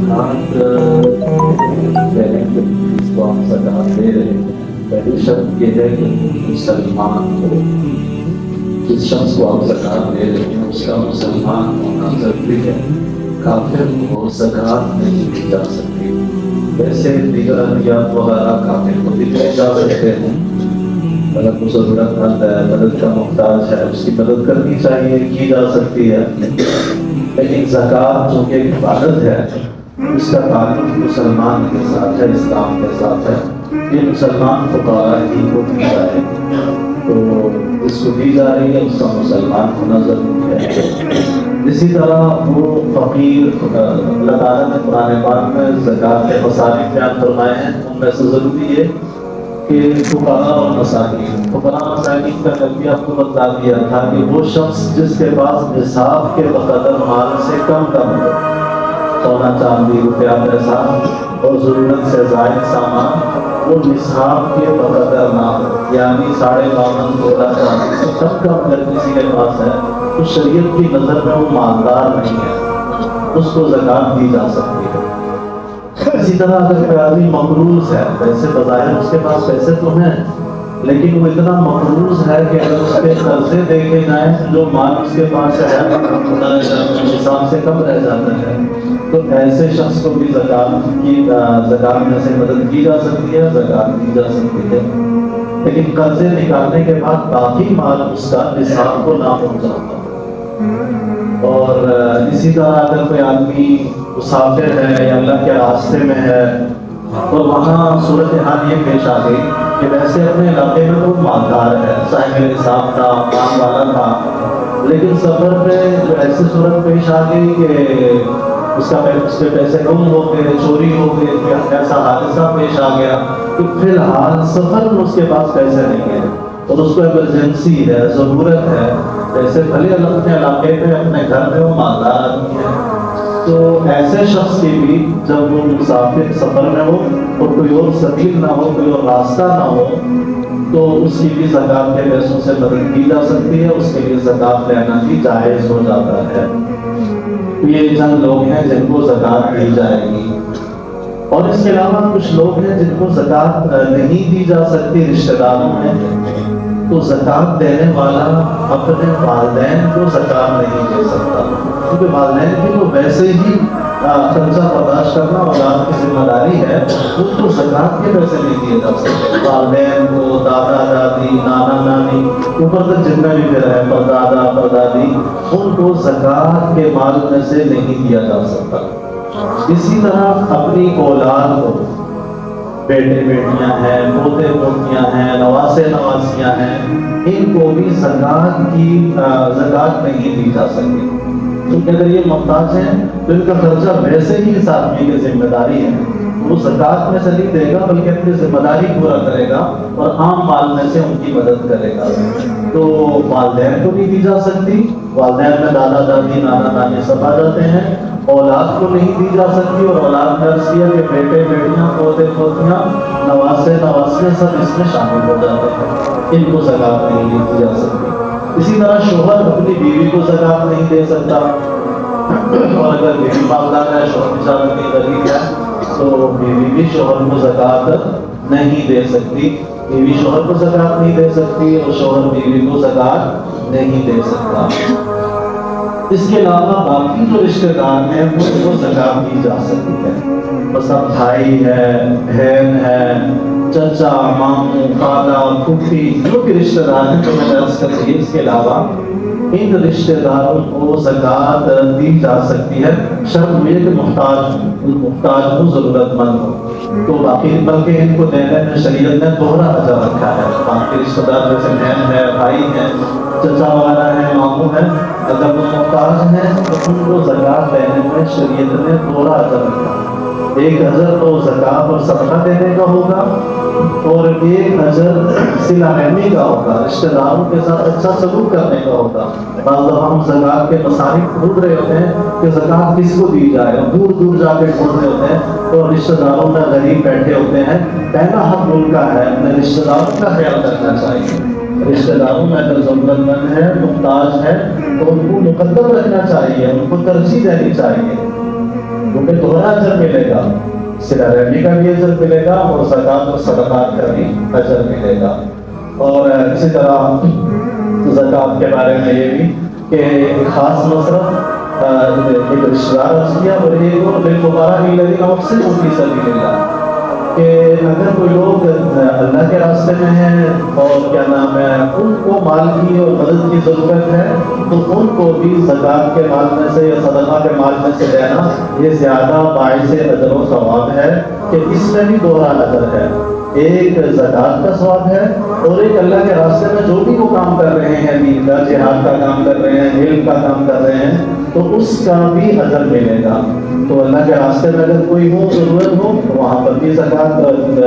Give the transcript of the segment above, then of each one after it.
زکوٰۃ دینے کے اس کو ہم زکوٰۃ دے رہے ہیں، پہلی شرط یہ ہے کہ مسلمان ہو. جس شخص کو آپ زکوٰۃ دے رہے ہیں اس کا مسلمان ہونا ضروری ہے. کافر کو زکوٰۃ نہیں دی جا سکتی. ویسے دیگر ادویات وغیرہ کافر کو دیے جا سکتے ہیں. اگر کو ضرورت مند ہے، مدد کا محتاج ہے، اس کی مدد کرنی چاہیے، کی جا سکتی ہے. لیکن زکوٰۃ جو کہ ایک عبادت ہے، اس کا تعلق مسلمان کے ساتھ ہے، اسلام کے ساتھ ہے. یہ مسلمان فقراء ہی کو دی جائے، تو اس کو دی جا رہی ہے، اس کا مسلمان ہونا ضروری ہے. اسی طرح وہ فقیر، اللہ تعالیٰ نے قرآن پاک میں زکوٰۃ کے مصارف بیان فرمائے ہیں. ان میں سے ضروری ہے کہ فقراء اور مساکین کا نبی آپ کو بتا دیا تھا کہ وہ شخص جس کے پاس نصاب کے بقدر مال سے کم ہو، سونا چاندی روپیہ پیسہ اور ضرورت سے زائد سامان، وہ نصاب کے بقدر نہ ہو، یعنی 52 تولہ چاندی سے کم اگر کسی کے پاس ہے تو شریعت کی نظر میں وہ مالدار نہیں ہے، اس کو زکوٰۃ دی جا سکتی ہے. اسی طرح اگر کوئی آدمی مقروض ہے، ویسے بظاہر اس کے پاس پیسے تو ہیں لیکن وہ اتنا مقروض ہے کہ اگر اس کے قرضے دیکھے جائیں جو مال اس کے پاس ہے نصاب سے کم رہ جاتا ہے، تو ایسے شخص کو بھی زکوٰۃ میں سے مدد کی جا سکتی ہے، زکوٰۃ دی جا سکتی ہے. لیکن قرضے نکالنے کے بعد باقی مال اس کا نصاب کو نہ پہنچا. اور اسی طرح اگر کوئی آدمی مسافر ہے یا اللہ کے راستے میں ہے اور وہاں صورتحال یہ پیش آ گئی کہ ویسے اپنے علاقے میں وہ مالدار ہے، صاحب نصاب تھا، کام والا تھا، لیکن سفر میں جو ایسی صورت پیش آ گئی کہ اس کے پیسے گم ہو گئے، چوری ہو گئے، ایسا حادثہ پیش آ گیا کہ فی الحال سفر میں اس کے پاس پیسے نہیں ہیں اور اس کو ایمرجنسی ہے، ضرورت ہے پیسے، بھلے اپنے علاقے میں اپنے گھر میں وہ مالدار آدمی ہے، تو ایسے شخص کی بھی جب وہ مسافر سفر میں ہو اور کوئی اور سبیل نہ ہو، کوئی اور راستہ نہ ہو، تو اس کی بھی زکوٰۃ کے پیسوں سے مدد کی جا سکتی ہے، اس کے لیے زکوٰۃ لینا بھی جائز ہو جاتا ہے. یہ چند لوگ ہیں جن کو زکوٰۃ دی جائے گی. اور اس کے علاوہ کچھ لوگ ہیں جن کو زکوٰۃ نہیں دی جا سکتی رشتہ داروں میں، تو زکوٰۃ دینے والا اپنے والدین کو زکوٰۃ نہیں دے سکتا، کیونکہ والدین کی تو ویسے ہی خرچہ برداشت کرنا اولاد کی ذمہ داری ہے، اس کو زکوٰۃ کے پیسے نہیں دیے جا سکتے. والدین کو، دادا دادی، نانا نانی، اوپر تک جتنا بھی پھر ہے، پردادا پردادی، ان کو زکوٰۃ کے مال میں سے نہیں دیا جا سکتا. اسی طرح اپنی اولاد کو، بیٹے بیٹیاں ہیں، پوتے پوتیاں ہیں، نواسے نواسیاں ہیں، ان کو بھی زکوٰۃ نہیں دی جا سکتی، کیونکہ اگر یہ محتاج ہیں تو ان کا خرچہ ویسے ہی اس آدمی کی ذمہ داری ہے، وہ زکوٰۃ میں سے نہیں دے گا بلکہ اپنی ذمہ داری پورا کرے گا اور عام مال میں سے ان کی مدد کرے گا. تو والدین کو نہیں دی جا سکتی، والدین میں دادا دادی، نانا نانی سب آ جاتے ہیں. اولاد کو نہیں دی جا سکتی، اور اولاد میں عرض کیا کہ بیٹے بیٹیاں، پوتے پوتیاں، نواسے نواسیاں سب اس میں شامل ہو جاتے ہیں، ان کو زکوٰۃ نہیں دی جا سکتی. اسی طرح شوہر اپنی بیوی کو زکوٰۃ نہیں دے سکتا، اور اگر بیوی مالدار ہے، شوہر کی شادی غریب ہے تو بیوی بھی شوہر کو زکوٰۃ نہیں دے سکتی. بیوی شوہر کو زکوٰۃ نہیں دے سکتی اور شوہر بیوی کو زکوٰۃ نہیں دے سکتا. اس کے علاوہ باقی جو رشتہ دار ہیں ان کو زکوٰۃ دی جا سکتی ہے. مثلا بھائی ہے، بہن ہے، چچا، ماموں، خالہ، پھوپھی، جو بھی رشتہ دار ہیں جو میں نے عرض کر دی، اس کے علاوہ ان رشتہ داروں کو زکوٰۃ دی جا سکتی ہے، شرط یہ کہ محتاج ہو، ضرورت مند ہو. تو باقی بلکہ ان کو دینے میں شریعت نے دوہرا اجر رکھا ہے. باقی رشتہ دار جیسے بہن ہے، بھائی ہے، چچا والا ہے، ماموں ہے، اگر وہ محتاج ہیں تو ان کو زکوٰۃ دینے میں شریعت نے دوہرا اجر رکھا ہے. ایک اجر تو زکوٰۃ اور صدقہ دینے کا ہوگا، اور ایک اجر صلہ رحمی کا ہوگا، رشتہ داروں کے ساتھ اچھا سلوک کرنے کا ہوگا. بعض دفعہ ہم زکوٰۃ کے مصارف ڈھونڈ رہے ہوتے ہیں کہ زکوٰۃ کس کو دی جائے، دور دور جا کے ڈھونڈ رہے ہوتے ہیں، اور رشتہ داروں میں غریب بیٹھے ہوتے ہیں. پہلا حق ان کا ہے، اپنے رشتہ داروں کا خیال کرنا چاہیے. رشتہ داروں میں اگر ضرورت مند ہے، محتاج ہے، تو ان کو مقدم رکھنا چاہیے، ان کو ترجیح دینی چاہیے، کیونکہ دوہرا زیادہ اجر ملے گا، صلہ رحمی کا بھی اجر ملے گا اور زکوٰۃ اور صدقات کا بھی اجر ملے گا۔ اور اسی طرح زکوٰۃ کے بارے میں یہ بھی کہ ایک خاص مصرف ایک رشتہ دار عرض کیا اور للفقراء الذین احسنوا فی سبیل اللہ، کہ اگر کوئی لوگ اللہ کے راستے میں ہیں اور کیا نام ہے ان کو مال کی اور مدد کی ضرورت ہے تو ان کو بھی زکوٰۃ کے مال میں سے یا صدقہ کے مال میں سے دینا یہ زیادہ باعث اجر و ثواب ہے، کہ اس میں بھی دوہرا اجر ہے، ایک زکوٰۃ کا ثواب ہے اور ایک اللہ کے راستے میں جو بھی وہ کام کر رہے ہیں، دین کا جہاد کا کام کر رہے ہیں، علم کا کام کر رہے ہیں تو اس کا بھی اجر ملے گا۔ تو اللہ کے راستے میں اگر کوئی ہو ضرورت ہو تو وہاں پر بھی زکوٰۃ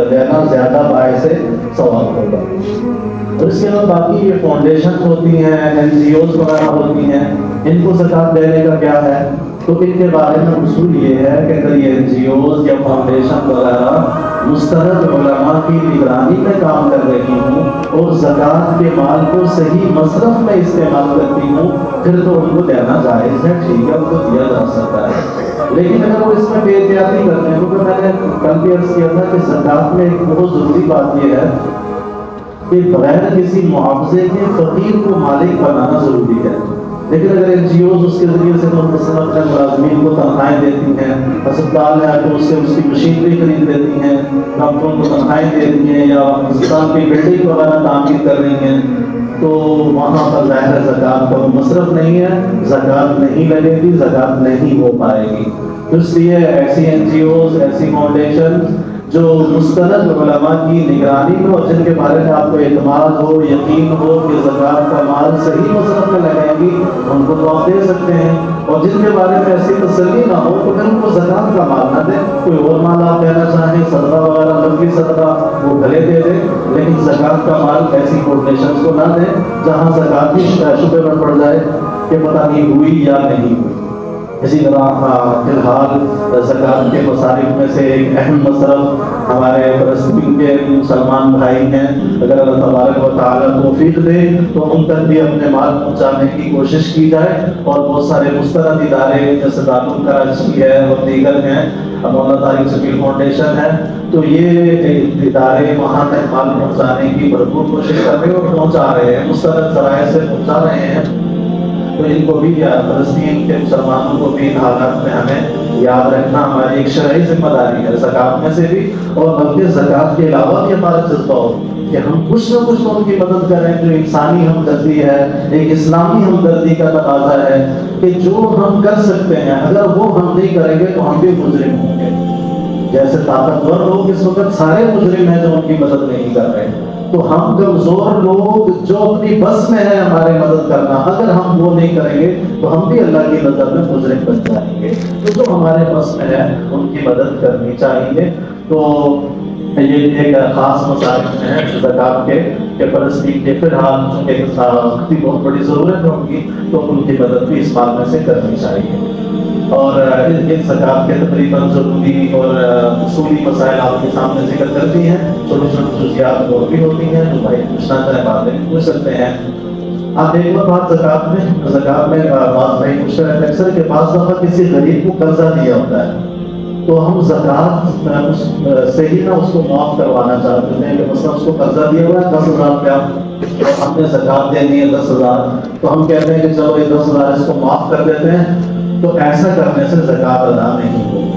دینا زیادہ باعث ثواب ہوگا۔ اور اس کے بعد باقی یہ فاؤنڈیشن ہوتی ہیں، NGOs وغیرہ ہوتی ہیں، ان کو زکوٰۃ دینے کا کیا ہے؟ تو ان کے بارے میں اصول یہ ہے کہ اگر یہ NGOs یا فاؤنڈیشن وغیرہ مستند علماء کی نگرانی میں کام کر رہی ہوں اور زکوٰۃ کے مال کو صحیح مصرف میں استعمال کرتی ہوں پھر تو ان کو دینا جائز ہے، ٹھیک ہے، ان کو دیا جا سکتا ہے۔ لیکن اگر وہ اس میں بے احتیاطی کرتے ہیں، کیونکہ میں نے کل بھی عرض کیا تھا کہ زکوٰۃ میں ایک بہت ضروری بات یہ ہے کہ بغیر کسی معاوضے کے فقیر کو مالک بنانا ضروری ہے۔ لیکن اگر NGOs اس کے ذریعے سے مثلاً اپنے ملازمین کو تنخواہیں دیتی ہیں، ہسپتال ہے تو اس کی مشینری خرید دیتی ہیں، ڈاکٹروں کو تنخواہیں دیتی ہیں یا ہسپتال کی بلڈنگ وغیرہ تعمیر کر رہی ہیں، تو وہاں پر ظاہر زکوٰۃ کا مصرف نہیں ہے، زکوٰۃ نہیں لگے گی، زکوٰۃ نہیں ہو پائے گی۔ اس لیے ایسی NGOs، ایسی فاؤنڈیشن جو مستند علماء کی نگرانی میں اور جن کے بارے میں آپ کو اعتماد ہو، یقین ہو کہ زکوٰۃ کا مال صحیح مصرف میں لگائیں گی، ان کو تو آپ دے سکتے ہیں، اور جن کے بارے میں ایسی تسلی نہ ہو تو پھر ان کو زکوٰۃ کا مال نہ دیں، کوئی اور مال آپ دینا چاہیں، صدقہ وغیرہ، نقلی صدقہ، وہ بھلے دے دیں، لیکن زکوٰۃ کا مال ایسی فاؤنڈیشن کو نہ دیں جہاں زکوٰۃ کی شبہ میں پڑ جائے کہ پتہ نہیں ہوئی یا نہیں ہوئی۔ اسی طرح فی الحال زکوٰۃ کے مصارف میں سے ایک اہم مصرف ہمارے فلسطین کے مسلمان بھائی ہیں، اگر اللہ تبارک و تعالیٰ توفیق دے تو ان تک بھی اپنے مال پہنچانے کی کوشش کی جائے، اور بہت سارے مستند ادارے جیسے دارالعلوم کراچی ہے اور دیگر ہیں، مولانا طارق شبیر فاؤنڈیشن ہے، تو یہ ادارے وہاں تک مال پہنچانے کی بھرپور کوشش کر رہے ہیں اور پہنچا رہے ہیں، مستند ذرائع سے پہنچا رہے ہیں۔ تو ان کو بھی فلسطین کے مسلمانوں کو بھی ان حالات میں ہمیں یاد رکھنا ہماری ایک شرعی ذمہ داری ہے، زکوٰۃ میں سے بھی، اور بلکہ زکوٰۃ کے علاوہ بھی ہمارا جذبہ ہو کہ ہم کچھ نہ کچھ ان کی مدد کریں، جو انسانی ہمدردی ہے، ایک اسلامی ہمدردی کا تقاضا ہے کہ جو ہم کر سکتے ہیں اگر وہ ہم نہیں کریں گے تو ہم بھی مجرم ہوں گے۔ جیسے طاقتور لوگ اس وقت سارے مجرم ہیں جو ان کی مدد نہیں کر رہے، تو ہم کمزور لوگ جو اپنی بس میں ہے ہمارے مدد کرنا، اگر ہم وہ نہیں کریں گے تو ہم بھی اللہ کی نظر میں مجرم بن جائیں گے۔ تو جو ہمارے بس میں ہے ان کی مدد کرنی چاہیے۔ تو یہ ایک خاص مصارف میں ہے زکوٰۃ کے کہ فلسطین کے فی الحال چونکہ کی بہت بڑی ضرورت ہے ان کی، تو ان کی مدد بھی اس بات میں سے کرنی چاہیے۔ اور ان زکوٰۃ کے تقریباً ضروری اور اصولی مسائل آپ کے سامنے ذکر کرتی ہیں، چھوٹی چھوٹی خصوصیات اور بھی ہوتی ہیں، جو بھائی پوچھنا چاہیں باتیں پوچھ سکتے ہیں۔ آپ ایک اور بات زکوٰۃ میں بات بھائی پوچھ رہے ہیں اکثر کہ بعض دفعہ کسی غریب کو قرضہ دیا ہوتا ہے تو ہم زکوٰۃ سے ہی نہ اس کو معاف کروانا چاہتے ہیں، کہ مثلا اس کو قرضہ دیا ہوا ہے 10,000 روپیہ اور ہم نے زکوٰۃ دینی ہے 10,000، تو ہم کہتے ہیں کہ چلو یہ 10,000 اس کو معاف کر دیتے ہیں، تو ایسا کرنے سے زکوٰۃ ادا نہیں ہوگی۔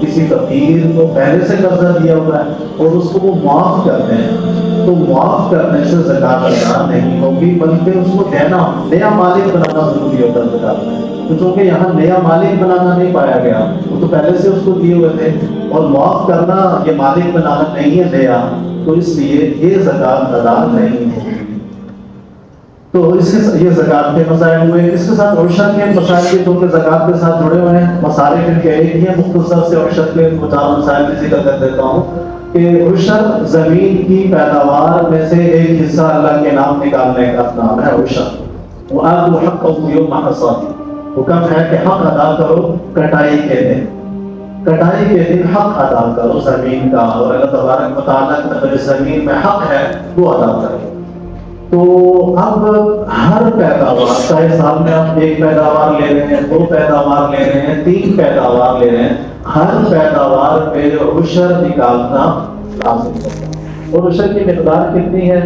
کسی فقیر کو پہلے سے قرضہ دیا ہوا ہے اور اس کو وہ معاف کرتے ہیں تو معاف کرنے سے زکوٰۃ ادا نہیں ہوگی، بلکہ اس کو دینا، نیا مالک بنانا ضروری ہوتا ہے زکوٰۃ میں۔ تو چونکہ یہاں نیا مالک بنانا نہیں پایا گیا، وہ تو پہلے سے اس کو دیے ہوئے تھے، اور معاف کرنا یہ مالک بنانا نہیں ہے نیا، تو اس لیے یہ زکوٰۃ ادا نہیں ہوگی۔ تو اس کے یہ زکوٰۃ کے مسائل ہوئے، اس کے ساتھ عشر کے مسائل بھی جو کہ زکوٰۃ کے ساتھ جڑے ہوئے ہیں، مصارف ان کے ایک ہی ہیں، مختصر سے عشر کے 4 مسائل بھی ذکر کر دیتا ہوں کہ عشر زمین کی پیداوار میں سے ایک حصہ اللہ کے نام نکالنے کا نام ہے عشر۔ وَآتُوا حَقَّهُ يَوْمَ حَصَادِهِ، حکم ہے کہ حق ادا کرو کٹائی کے دن، کٹائی کے دن حق ادا کرو زمین کا، اور اللہ تبارک و تعالیٰ کا زمین میں حق ہے وہ ادا کرو۔ تو اب ہر پیداوار، چاہے سال میں آپ 1 پیداوار لے رہے ہیں، 2 پیداوار لے رہے ہیں، 3 پیداوار لے رہے ہیں، ہر پیداوار پہ عشر نکالنا لازم ہوگا. اور عشر کی مقدار کتنی ہے؟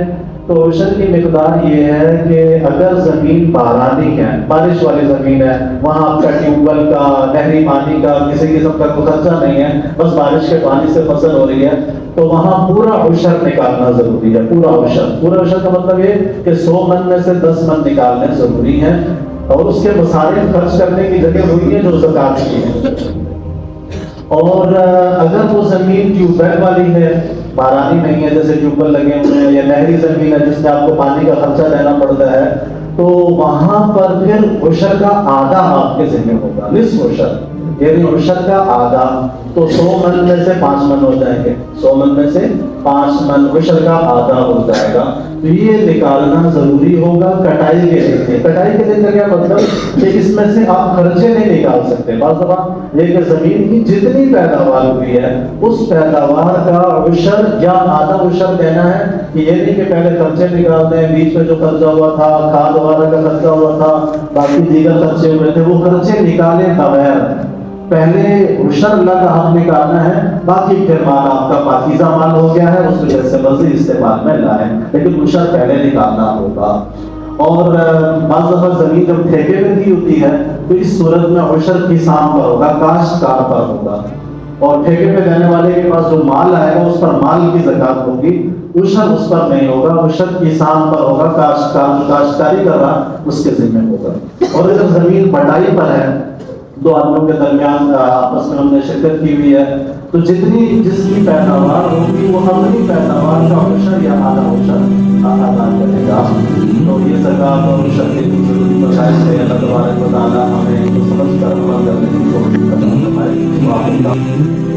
تو عشر کی مقدار یہ ہے کہ اگر زمین بارانی ہے، بارش والی زمین ہے، وہاں آپ کا ٹیوب ویل کا، نہری پانی کا کسی قسم کا کوئی خرچہ نہیں ہے، بس بارش کے پانی سے فصل ہو رہی ہے، تو وہاں پورا عشر نکالنا ضروری ہے. پورا عشر کا مطلب یہ کہ 100 من میں سے 10 من نکالنے ضروری ہیں، اور اس کے مصارف خرچ کرنے کی جگہ ہوئی ہے جو زکات کی ہے. اور اگر وہ زمین ٹیوب ویل والی ہے، بارانی نہیں ہے، جیسے ٹیوب ویل لگے ہوئے ہیں، یا نہری زمین ہے جس میں آپ کو پانی کا خرچہ دینا پڑتا ہے، تو وہاں پر پھر عشر کا آدھا آپ کے ذمہ ہوگا، نصف عشر، یعنی عشر کا آدھا. تو 100 من میں سے 5 من ہو جائیں گے، 100 من میں سے 5 من عشر کا آدھا ہو جائے گا. تو یہ نکالنا ضروری ہوگا کٹائی کے لیے. کٹائی کے لیے کیا مطلب کہ اس میں سے آپ خرچے نہیں نکال سکتے. بعض دفعہ یہ کہ زمین کی جتنی پیداوار ہوئی ہے اس پیداوار کا عشر یا آدھا عشر دینا ہے، کہ یہ نہیں کہ پہلے خرچے نکال دیں، بیچ میں جو خرچہ ہوا تھا، کھاد وغیرہ کا خرچہ ہوا تھا، باقی دیگر خرچے ہوئے تھے، وہ خرچے نکالے بغیر پہلے عشر اللہ کا حق نکالنا ہے. باقی پھر مال آپ کا پاکیزہ مال ہو گیا ہے، اس وجہ سے مزید استعمال میں لائیں، لیکن عشر پہلے نکالنا ہوگا. اور بعض دفعہ زمین جب ٹھیکے میں دی ہوتی ہے تو اس صورت میں عشر کسان پر ہوگا، کاشتکار پر ہوگا. اور ٹھیکے پہ دینے والے کے پاس جو مال آئے گا اس پر مال کی زکات ہوگی، عشر اس پر نہیں ہوگا، عشر کسان پر ہوگا، کاشتکار جو کاشتکاری کر رہا اس کے ذمہ ہوگا. اور اگر زمین بٹائی پر ہے، دو آدمیوں کے درمیان آپس میں ہم نے شرکت کی ہوئی ہے، تو جس کی پیداوار ہوگی وہ اپنی پیداوار کا عشر یا آدھا عشر ادا کرے گا. تو یہ زکات اور عشر کے ضروری مسائل سے اللہ تبارک و تعالیٰ ہمیں سمجھ کر عمل کرنے کی کوشش کرنا.